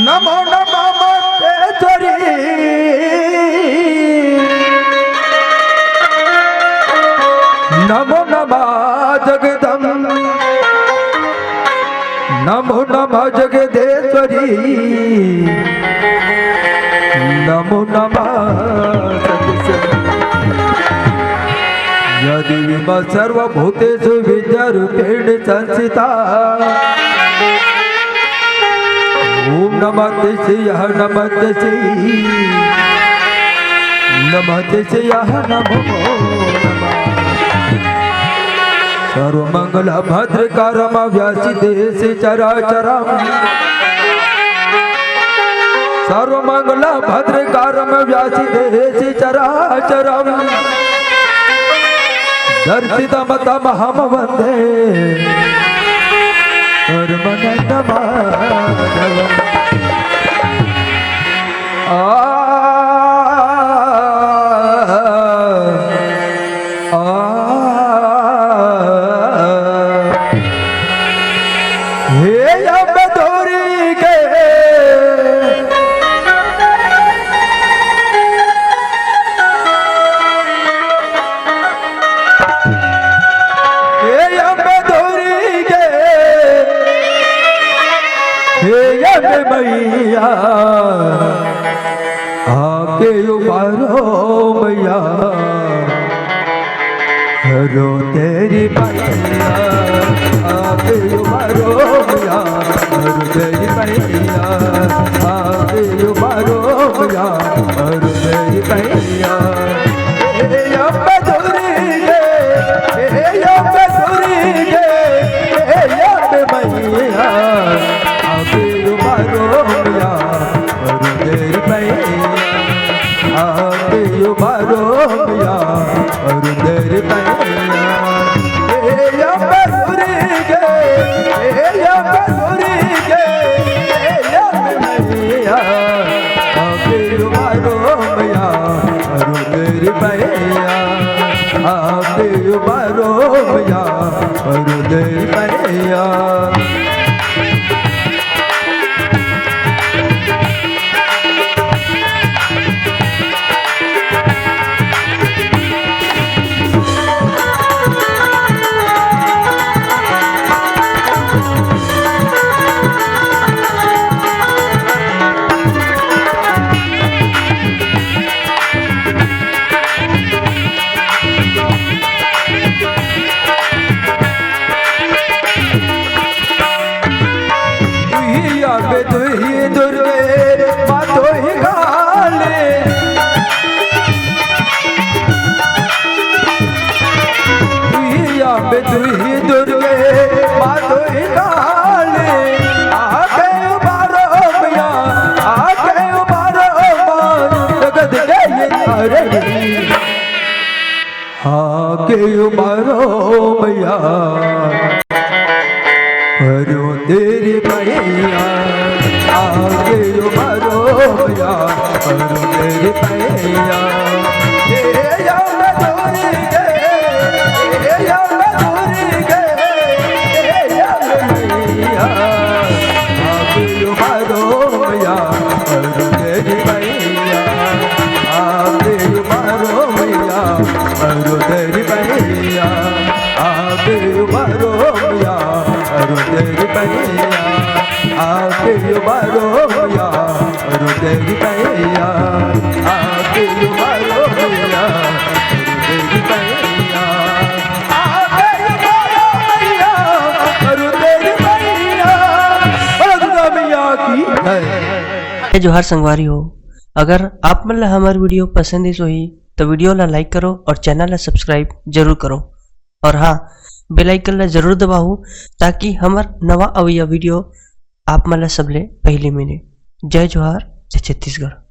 नमो नमः मोटेश्वरी नमो नमः जगदम्ब नमो नमः जगदेश्वरी नमो नमः यदि सर्वभूतेषु विद्यारूपेण संस्थिता ओम नमः शिवाय नमः शिवाय नमो नमः सर्वमंगल भद्रकारम व्यासिदेश चराचरम सर्वमंगल भद्रकारम व्यासिदेश चराचरम दर्शितम तमहम वंदे परमानंदमाधवम् मैया आके उबारो मैया हरो तेरी मैया आके उबारो मैया हरो तेरी मैया आके उबारो मैया हरो तेरी मैया आके उबारो मैया हरो तेरी मैया आके उबारो मैया हरो तेरी मैया जोहार संगवारी हो। अगर आप मन ला हमार वीडियो पसंद ही सोही तो वीडियो ला लाइक करो और चैनल ला सब्सक्राइब जरूर करो और हाँ बेल आइकन ला जरूर दबाओ ताकि हमार नवा अवैया वीडियो आप मन ला सबले पहले मिले। जय जोहार, जय छत्तीसगढ़।